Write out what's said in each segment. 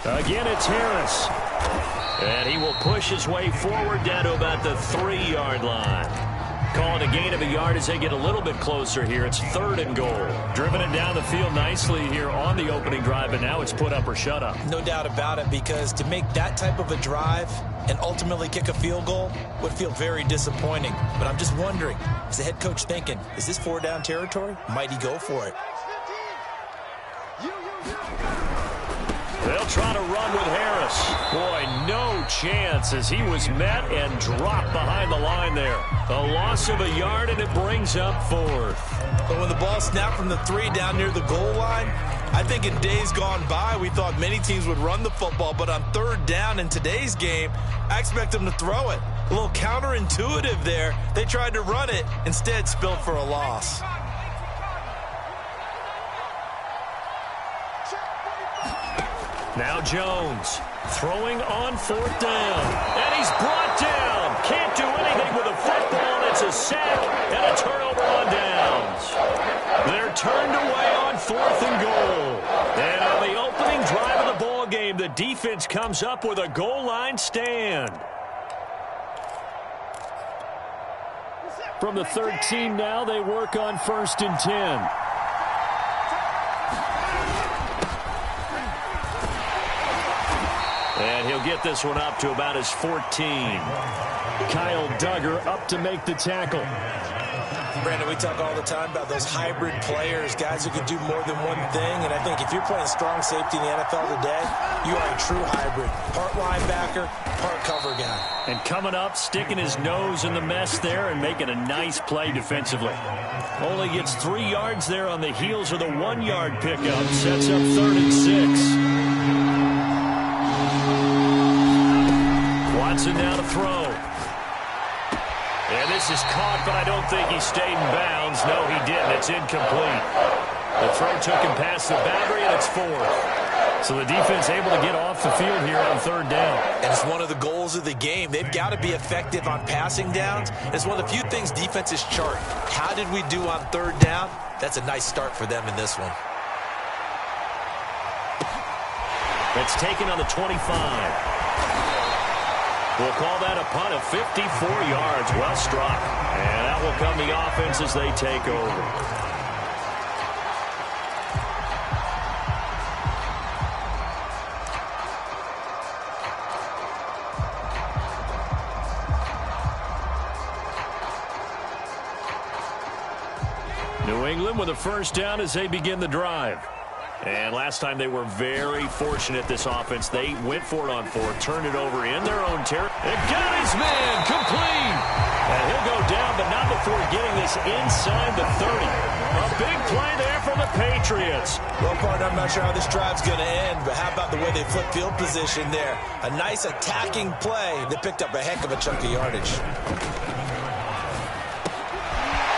Again, it's Harris. And he will push his way forward down to about the 3-yard line. Calling a gain of a yard as they get a little bit closer here. It's 3rd and goal. Driven it down the field nicely here on the opening drive, and now it's put up or shut up. No doubt about it, because to make that type of a drive and ultimately kick a field goal would feel very disappointing. But I'm just wondering, is the head coach thinking, is this 4-down territory? Might he go for it? They'll try to run with Harris. Boy, no chance as he was met and dropped behind the line there. A loss of a yard, and it brings up 4th. But when the ball snapped from the 3 down near the goal line, I think in days gone by, we thought many teams would run the football. But on 3rd down in today's game, I expect them to throw it. A little counterintuitive there. They tried to run it, instead spilled for a loss. Now Jones throwing on 4th down. And he's brought down. Can't do anything with a football. It's a sack and a turnover on downs. They're turned away on 4th and goal. And on the opening drive of the ball game, the defense comes up with a goal line stand. From the 13 now, they work on 1st and 10. And he'll get this one up to about his 14. Kyle Duggar up to make the tackle. Brandon, we talk all the time about those hybrid players, guys who can do more than one thing. And I think if you're playing strong safety in the NFL today, you are a true hybrid. Part linebacker, part cover guy. And coming up, sticking his nose in the mess there and making a nice play defensively. Only gets 3 yards there on the heels of the 1-yard pickup. Sets up 3rd and 6. Watson now to throw. And this is caught, but I don't think he stayed in bounds. No, he didn't. It's incomplete. The throw took him past the boundary, and it's 4th. So the defense able to get off the field here on 3rd down. And it's one of the goals of the game. They've got to be effective on passing downs. It's one of the few things defenses chart. How did we do on 3rd down? That's a nice start for them in this one. That's taken on the 25. We'll call that a punt of 54 yards. Well struck. And that will come the offense as they take over. New England with a 1st down as they begin the drive. And last time they were very fortunate, this offense. They went for it on 4th, turned it over in their own territory. And got his man complete. And he'll go down, but not before getting this inside the 30. A big play there for the Patriots. Well, partner, I'm not sure how this drive's going to end, but how about the way they flip field position there? A nice attacking play. They picked up a heck of a chunk of yardage.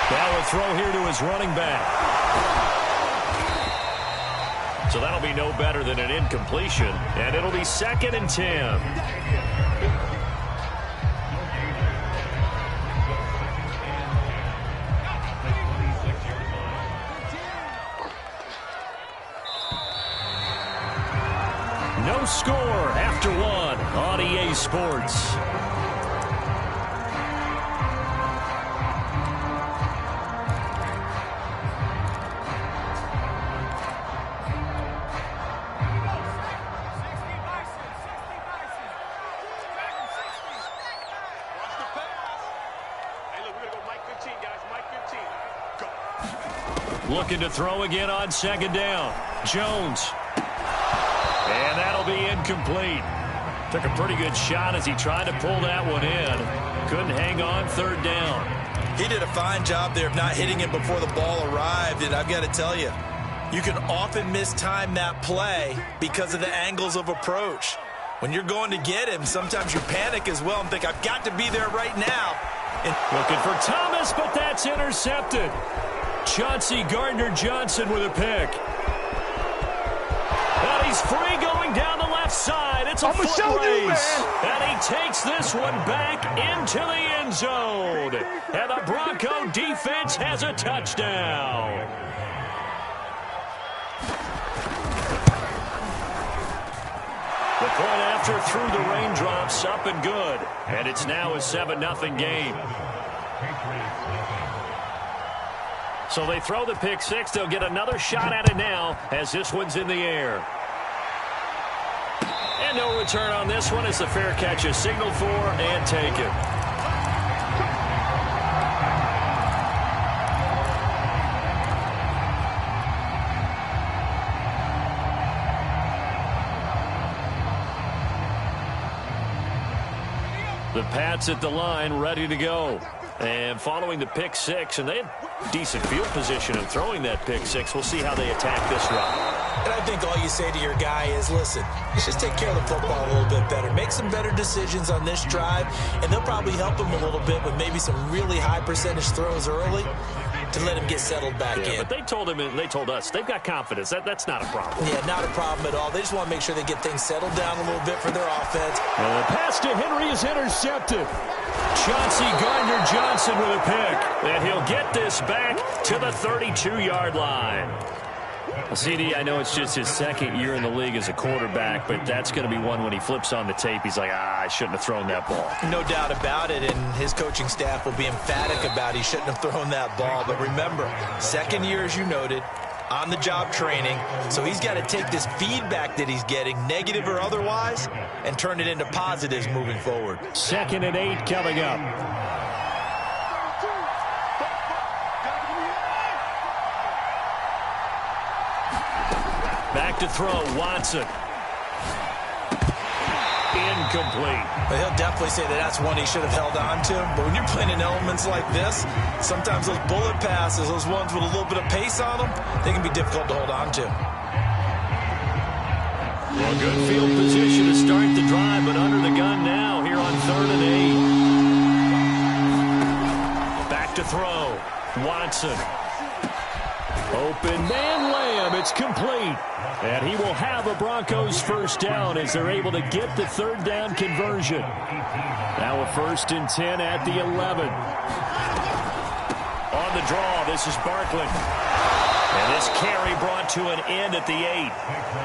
Now a throw here to his running back. So that'll be no better than an incompletion, and it'll be 2nd and 10. No score after 1 on EA Sports. Looking to throw again on 2nd down. Jones. And that'll be incomplete. Took a pretty good shot as he tried to pull that one in. Couldn't hang on 3rd down. He did a fine job there of not hitting it before the ball arrived. And I've got to tell you, you can often mistime that play because of the angles of approach. When you're going to get him, sometimes you panic as well and think, I've got to be there right now. And looking for Thomas, but that's intercepted. Chauncey Gardner-Johnson with a pick. And he's free going down the left side. It's a foot race. And he takes this one back into the end zone. And the Bronco defense has a touchdown. The point after through the raindrops, up and good. And it's now a 7-0 game. So they throw the pick six. They'll get another shot at it now as this one's in the air. And no return on this one as the fair catch is signaled for and taken. The Pats at the line, ready to go. And following the pick six, and they had decent field position in throwing that pick six. We'll see how they attack this run. And I think all you say to your guy is, listen, let's just take care of the football a little bit better. Make some better decisions on this drive, and they'll probably help him a little bit with maybe some really high percentage throws early to let him get settled back in. But they told him and they told us they've got confidence. That's not a problem. Yeah, not a problem at all. They just want to make sure they get things settled down a little bit for their offense. And the pass to Henry is intercepted. Chauncey Gardner-Johnson with a pick. And he'll get this back to the 32-yard line. Well, CD, I know it's just his second year in the league as a quarterback, but that's going to be one when he flips on the tape. He's like, I shouldn't have thrown that ball. No doubt about it, and his coaching staff will be emphatic about he shouldn't have thrown that ball. But remember, second year, as you noted, on-the-job training, so he's got to take this feedback that he's getting, negative or otherwise, and turn it into positives moving forward. 2nd and 8 coming up. Back to throw, Watson. Incomplete. Well, he'll definitely say that that's one he should have held on to. But when you're playing in elements like this, sometimes those bullet passes, those ones with a little bit of pace on them, they can be difficult to hold on to. Well, good field position to start the drive, but under the gun now here on 3rd and 8. Back to throw, Watson. Open man, Lamb. It's complete. And he will have a Broncos first down as they're able to get the 3rd down conversion. Now a 1st and 10 at the 11. On the draw, this is Barkley. And this carry brought to an end at the 8.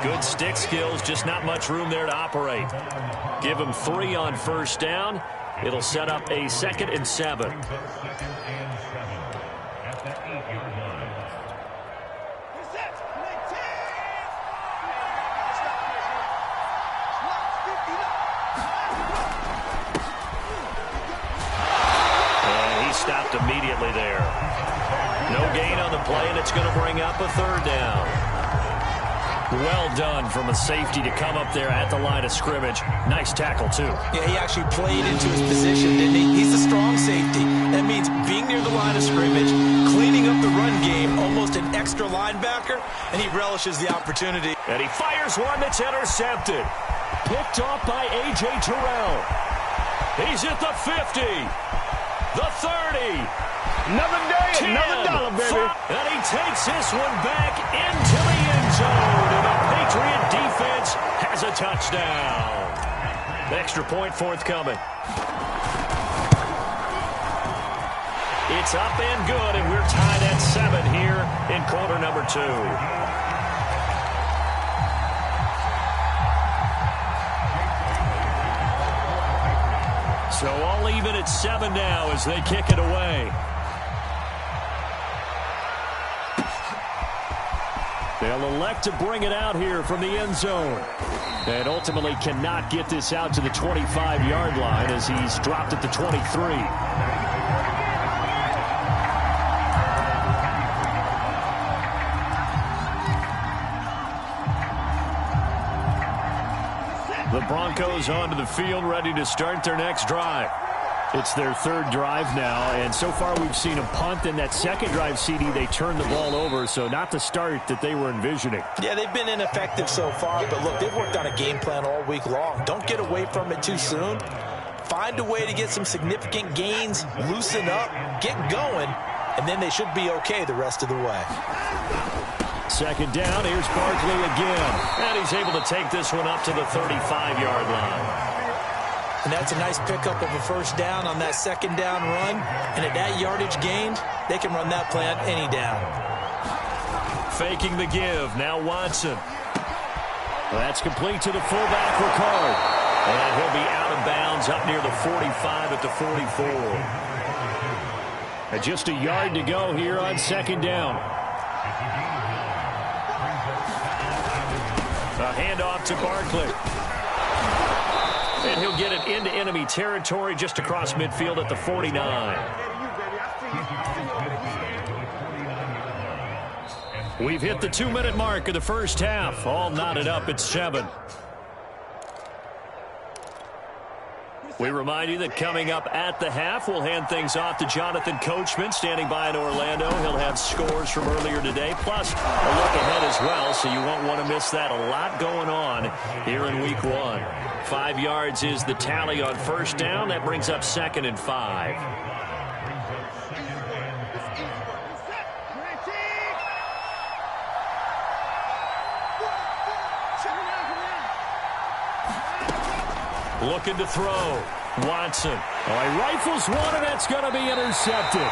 Good stick skills, just not much room there to operate. Give him 3 on 1st down. It'll set up a 2nd and 7. Stopped immediately there. No gain on the play, and it's going to bring up a 3rd down. Well done from a safety to come up there at the line of scrimmage. Nice tackle, too. Yeah, he actually played into his position, didn't he? He's a strong safety. That means being near the line of scrimmage, cleaning up the run game, almost an extra linebacker, and he relishes the opportunity. And he fires one that's intercepted. Picked off by A.J. Terrell. He's at the 50. The 30. Another day, 10, another dollar, baby. 5, and he takes this one back into the end zone. And the Patriot defense has a touchdown. Extra point forthcoming. It's up and good, and we're tied at 7 here in quarter number 2. So all even at 7 now as they kick it away. They'll elect to bring it out here from the end zone. And ultimately cannot get this out to the 25-yard line as he's dropped at the 23. The Broncos onto the field, ready to start their next drive. It's their 3rd drive now, and so far we've seen a punt. In that 2nd drive, CD, they turned the ball over, so not the start that they were envisioning. Yeah, they've been ineffective so far, but look, they've worked on a game plan all week long. Don't get away from it too soon. Find a way to get some significant gains, loosen up, get going, and then they should be okay the rest of the way. 2nd down, here's Barkley again. And he's able to take this one up to the 35-yard line. And that's a nice pickup of a 1st down on that 2nd down run. And at that yardage gained, they can run that play on any down. Faking the give, now Watson. That's complete to the fullback, Ricard. And he'll be out of bounds up near the 45 at the 44. And just a yard to go here on second down. A handoff to Barkley. And he'll get it into enemy territory just across midfield at the 49. We've hit the 2-minute mark of the first half. All knotted up at 7. We remind you that coming up at the half, we'll hand things off to Jonathan Coachman, standing by in Orlando. He'll have scores from earlier today, plus a look ahead as well, so you won't want to miss that. A lot going on here in Week 1. 5 yards is the tally on first down. That brings up 2nd and 5. Looking to throw. Watson. Oh, he rifles one, and that's going to be intercepted.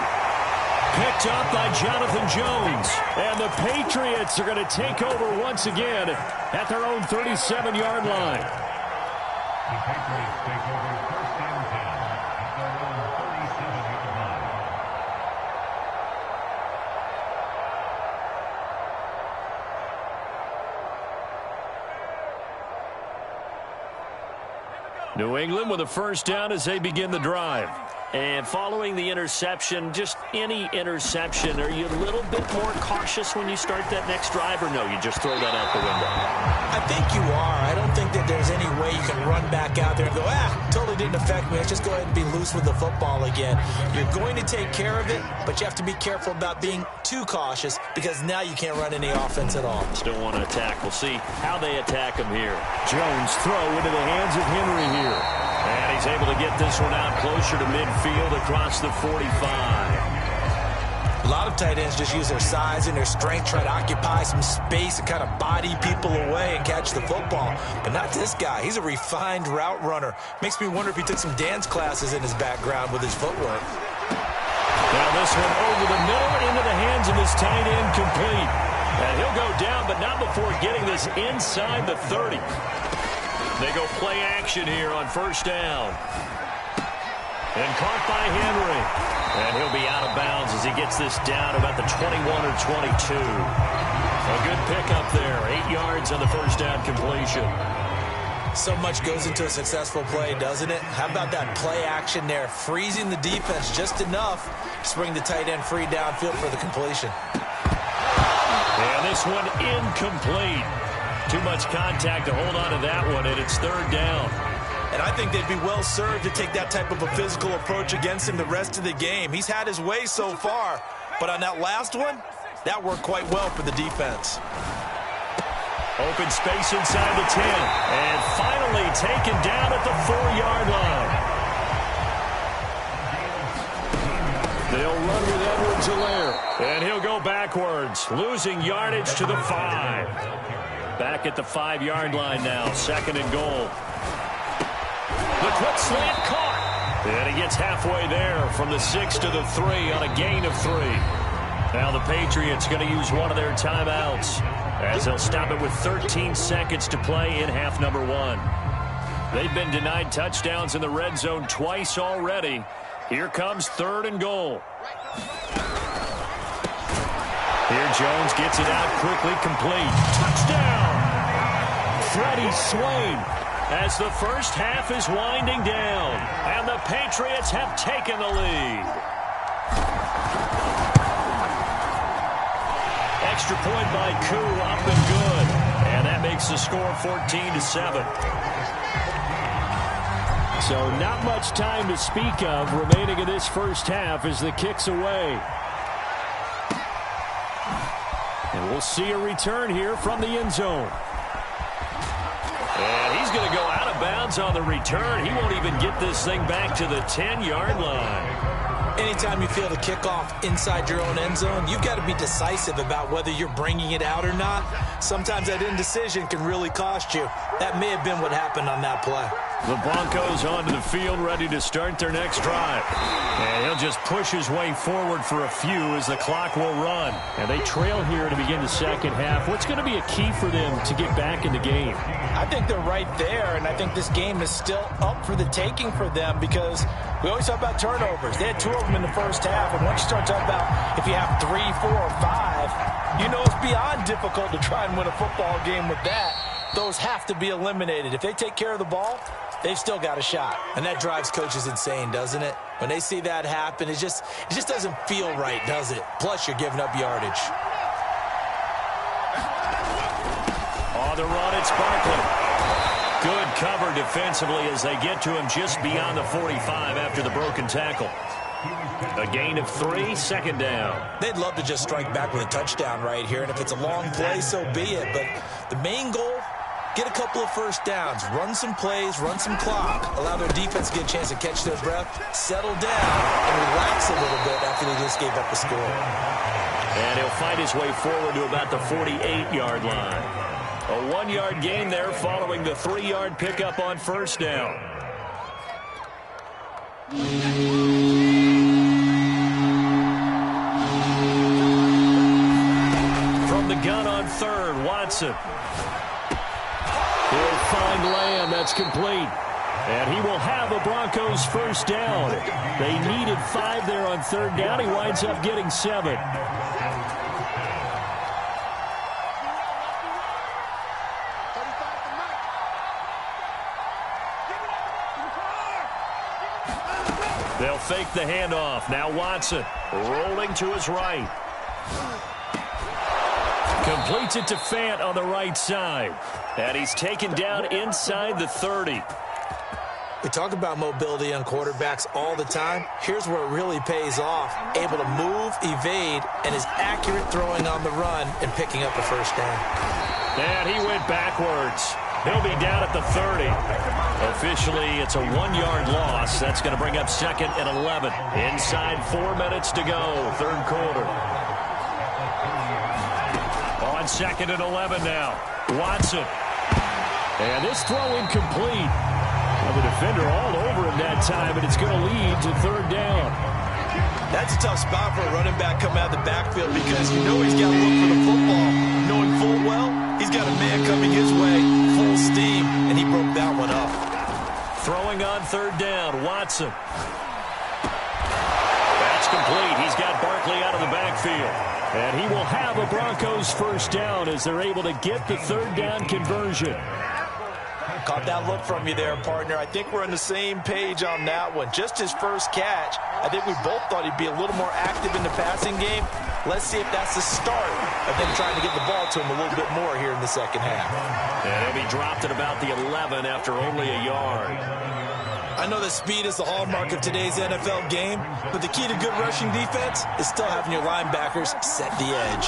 Picked up by Jonathan Jones. And the Patriots are going to take over once again at their own 37-yard line. The Patriots take over first and 10 at their own 37-yard line. New England with a first down as they begin the drive. And following the interception, just any interception, are you a little bit more cautious when you start that next drive, or no, you just throw that out the window? I think you are. I don't think that there's any way you can run back out there and go, totally didn't affect me. Let's just go ahead and be loose with the football again. You're going to take care of it, but you have to be careful about being too cautious, because now you can't run any offense at all. Still want to attack. We'll see how they attack him here. Jones throw into the hands of Henry here. And he's able to get this one out closer to midfield across the 45. A lot of tight ends just use their size and their strength, try to occupy some space and kind of body people away and catch the football. But not this guy. He's a refined route runner. Makes me wonder if he took some dance classes in his background with his footwork. Now this one over the middle into the hands of his tight end, complete. And he'll go down, but not before getting this inside the 30. They go play action here on first down. And caught by Henry. And he'll be out of bounds as he gets this down about the 21 or 22. A good pickup there. 8 yards on the first down completion. So much goes into a successful play, doesn't it? How about that play action there? Freezing the defense just enough to bring the tight end free downfield for the completion. And this one incomplete. Too much contact to hold on to that one, and it's third down. And I think they'd be well served to take that type of a physical approach against him the rest of the game. He's had his way so far, but on that last one, that worked quite well for the defense. Open space inside the 10, and finally taken down at the 4-yard line. They'll run with Edwards-Helaire, and he'll go backwards, losing yardage to the 5. Back at the 5-yard line now, 2nd and goal. The quick slant caught. And he gets halfway there from the 6 to the 3 on a gain of 3. Now the Patriots going to use one of their timeouts as they'll stop it with 13 seconds to play in half number 1. They've been denied touchdowns in the red zone twice already. Here comes 3rd and goal. Here Jones gets it out quickly, complete. Touchdown! Freddie Swain, as the first half is winding down, and the Patriots have taken the lead. Extra point by Koo, up and good. And that makes the score 14-7. So not much time to speak of remaining in this first half as the kick's away. And we'll see a return here from the end zone. And he's going to go out of bounds on the return. He won't even get this thing back to the 10-yard line. Anytime you feel the kickoff inside your own end zone, you've got to be decisive about whether you're bringing it out or not. Sometimes that indecision can really cost you. That may have been what happened on that play. The Broncos onto the field, ready to start their next drive. And he'll just push his way forward for a few as the clock will run. And they trail here to begin the second half. What's going to be a key for them to get back in the game? I think they're right there, and I think this game is still up for the taking for them because we always talk about turnovers. They had 2 of them in the first half, and once you start talking about if you have 3, 4, or 5, you know it's beyond difficult to try and win a football game with that. Those have to be eliminated. If they take care of the ball, they've still got a shot. And that drives coaches insane, doesn't it? When they see that happen, it just doesn't feel right, does it? Plus, you're giving up yardage. On the run, it's Barkley. Good cover defensively as they get to him just beyond the 45 after the broken tackle. A gain of 3, second down. They'd love to just strike back with a touchdown right here, and if it's a long play, so be it. But the main goal, get a couple of first downs, run some plays, run some clock, allow their defense to get a chance to catch their breath, settle down, and relax a little bit after they just gave up the score. And he'll find his way forward to about the 48-yard line. A 1-yard gain there following the 3-yard pickup on first down. From the gun on third, Watson. He'll find Lamb. That's complete. And he will have a Broncos first down. They needed 5 there on third down. He winds up getting 7. They'll fake the handoff. Now Watson rolling to his right. Completes it to Fant on the right side. And he's taken down inside the 30. We talk about mobility on quarterbacks all the time. Here's where it really pays off. Able to move, evade, and is accurate throwing on the run and picking up a first down. And he went backwards. He'll be down at the 30. Officially, it's a 1-yard loss. That's going to bring up second and 11. Inside 4 minutes to go, third quarter. On second and 11 now. Watson. And this throw incomplete. Well, the defender all over him that time, and it's going to lead to third down. That's a tough spot for a running back coming out of the backfield because you know he's got to look for the football. Knowing full well, he's got a man coming his way, full steam, and he broke that one up. Throwing on third down, Watson. That's complete. He's got Barkley out of the backfield. And he will have a Broncos first down as they're able to get the third down conversion. Caught that look from you there, partner. I think we're on the same page on that one. Just his first catch, I think we both thought he'd be a little more active in the passing game. Let's see if that's the start of them trying to get the ball to him a little bit more here in the second half. And he'll be dropped at about the 11 after only a yard. I know that speed is the hallmark of today's NFL game, but the key to good rushing defense is still having your linebackers set the edge.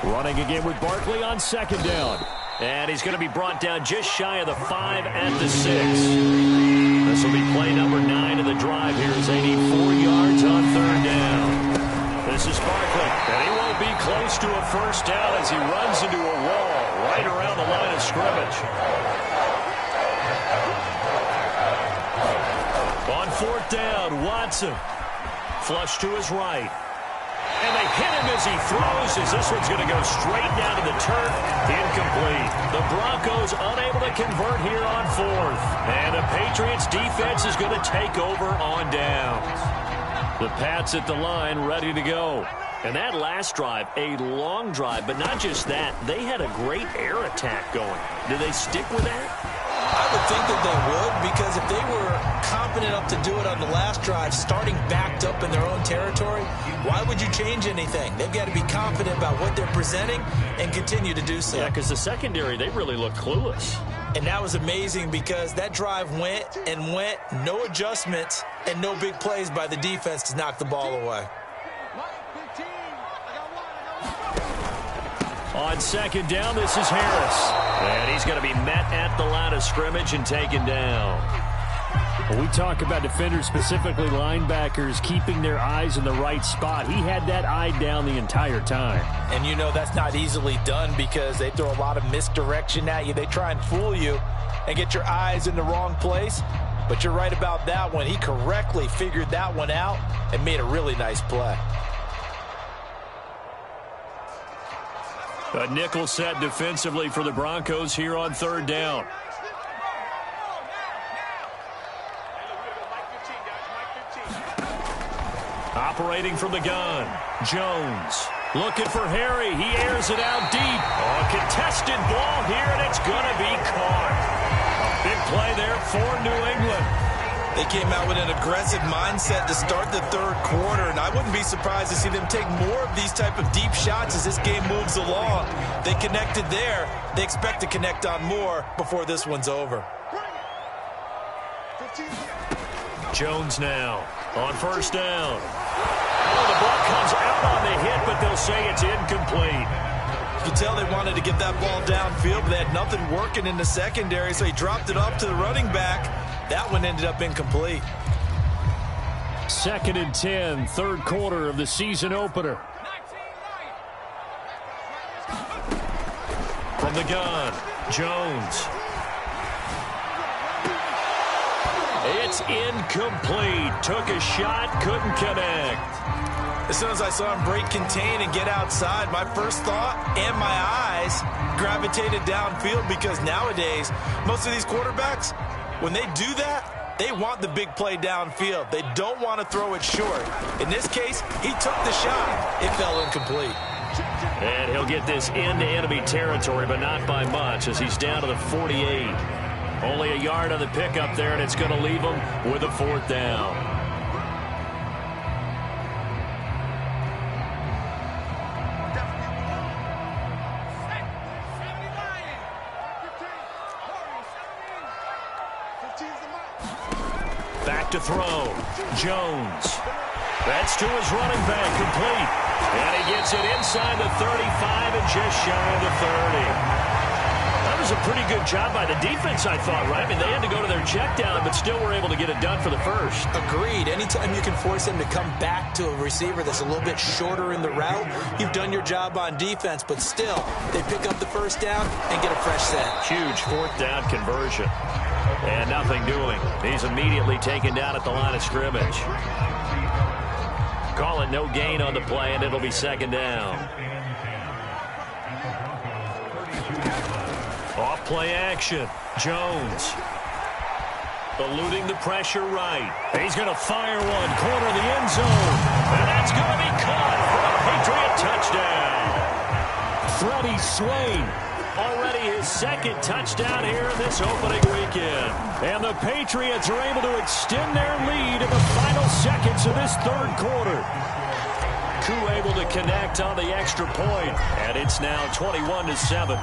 Running again with Barkley on second down. And he's going to be brought down just shy of the 5 at the 6. This will be play number 9 of the drive here as they need 4 yards on third down. This is Barkley, and he won't be close to a first down as he runs into a wall right around the line of scrimmage. On fourth down, Watson. Flush to his right. And they hit him as he throws, as this one's going to go straight down to the turf. Incomplete. The Broncos unable to convert here on fourth. And the Patriots defense is going to take over on downs. The Pats at the line, ready to go. And that last drive, a long drive, but not just that. They had a great air attack going. Do they stick with that? I would think that they would, because if they were confident enough to do it on the last drive, starting backed up in their own territory, why would you change anything? They've got to be confident about what they're presenting and continue to do so. Yeah, because the secondary, they really looked clueless. And that was amazing because that drive went and went, no adjustments, and no big plays by the defense to knock the ball away. On second down, this is Harris. And he's going to be met at the line of scrimmage and taken down. When we talk about defenders, specifically linebackers, keeping their eyes in the right spot, he had that eye down the entire time. And you know that's not easily done because they throw a lot of misdirection at you. They try and fool you and get your eyes in the wrong place. But you're right about that one. He correctly figured that one out and made a really nice play. A nickel set defensively for the Broncos here on third down. Operating from the gun, Jones looking for Harry. He airs it out deep. A contested ball here, and it's going to be caught. A big play there for New England. They came out with an aggressive mindset to start the third quarter, and I wouldn't be surprised to see them take more of these type of deep shots as this game moves along. They connected there. They expect to connect on more before this one's over. Jones now on first down. Oh, the ball comes out on the hit, but they'll say it's incomplete. You can tell they wanted to get that ball downfield, but they had nothing working in the secondary, so he dropped it up to the running back. That one ended up incomplete. 2nd and 10, third quarter of the season opener. From the gun, Jones. It's incomplete. Took a shot, couldn't connect. As soon as I saw him break contain and get outside, my first thought and my eyes gravitated downfield because nowadays, most of these quarterbacks, when they do that, they want the big play downfield. They don't want to throw it short. In this case, he took the shot. It fell incomplete. And he'll get this into enemy territory, but not by much as he's down to the 48. Only a yard on the pickup there, and it's going to leave him with a fourth down. Back to throw. Jones. That's to his running back, complete. And he gets it inside the 35 and just shy of the 30. That was a pretty good job by the defense, I thought, right? I mean, they had to go to their check down, but still were able to get it done for the first. Agreed. Anytime you can force them to come back to a receiver that's a little bit shorter in the route, you've done your job on defense, but still, they pick up the first down and get a fresh set. Huge fourth down conversion. And nothing doing. He's immediately taken down at the line of scrimmage. Call it no gain on the play, and it'll be second down. Off play action. Jones. Eluding the pressure right. He's going to fire one. Corner of the end zone. And that's going to be caught for a Patriot touchdown. Freddie Swain. Already his second touchdown here in this opening weekend. And the Patriots are able to extend their lead in the final seconds of this third quarter. Koo able to connect on the extra point. And it's now 21-7.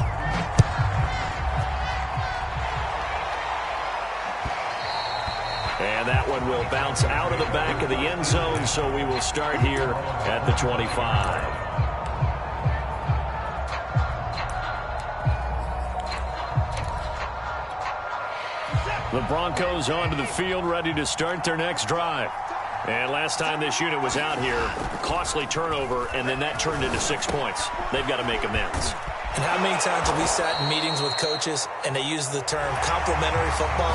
And that one will bounce out of the back of the end zone, so we will start here at the 25. The Broncos onto the field, ready to start their next drive. And last time this unit was out here, costly turnover, and then that turned into 6 points. They've got to make amends. And how many times have we sat in meetings with coaches and they use the term complementary football?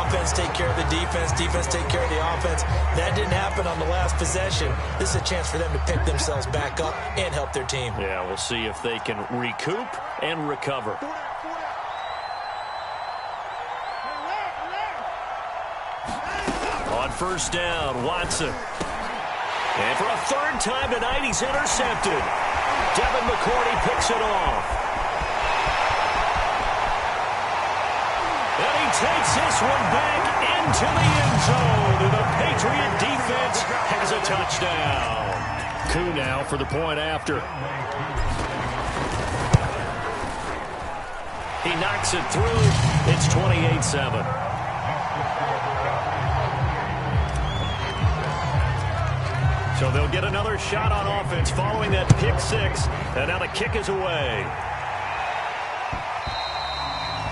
Offense take care of the defense, defense take care of the offense. That didn't happen on the last possession. This is a chance for them to pick themselves back up and help their team. Yeah, we'll see if they can recoup and recover. On first down, Watson. And for a third time tonight, he's intercepted. Devin McCourty picks it off. And he takes this one back into the end zone. And the Patriot defense has a touchdown. Koo now for the point after. He knocks it through. It's 28-7. So they'll get another shot on offense following that pick six. And now the kick is away.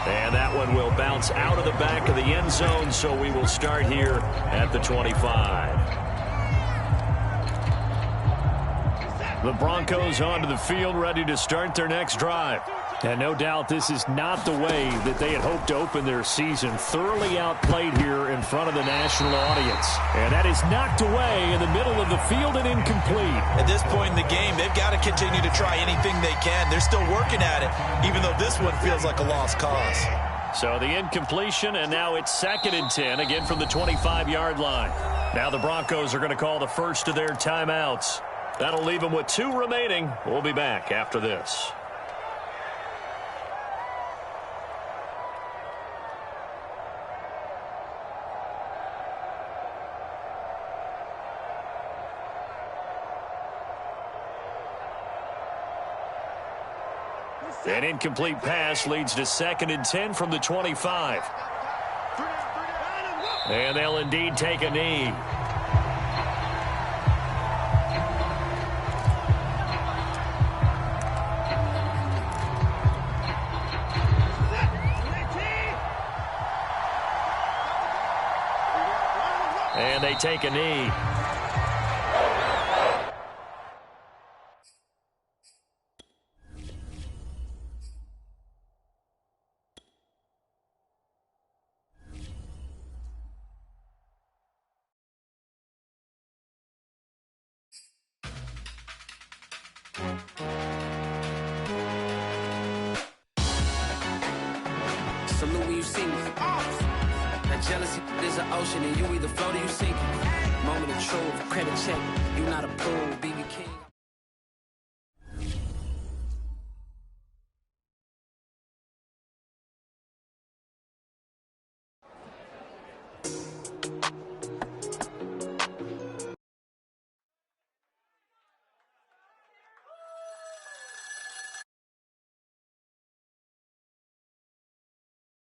And that one will bounce out of the back of the end zone, so we will start here at the 25. The Broncos onto the field, ready to start their next drive. And no doubt this is not the way that they had hoped to open their season. Thoroughly outplayed here in front of the national audience. And that is knocked away in the middle of the field and incomplete. At this point in the game, they've got to continue to try anything they can. They're still working at it, even though this one feels like a lost cause. So the incompletion, and now it's 2nd and 10, again from the 25-yard line. Now the Broncos are going to call the first of their timeouts. That'll leave them with 2 remaining. We'll be back after this. An incomplete pass leads to 2nd and 10 from the 25. And they'll indeed take a knee. And they take a knee. Salute when you see me. That jealousy is an ocean, and you either float or you sink it. Moment of truth, credit check. You not approved, BB King.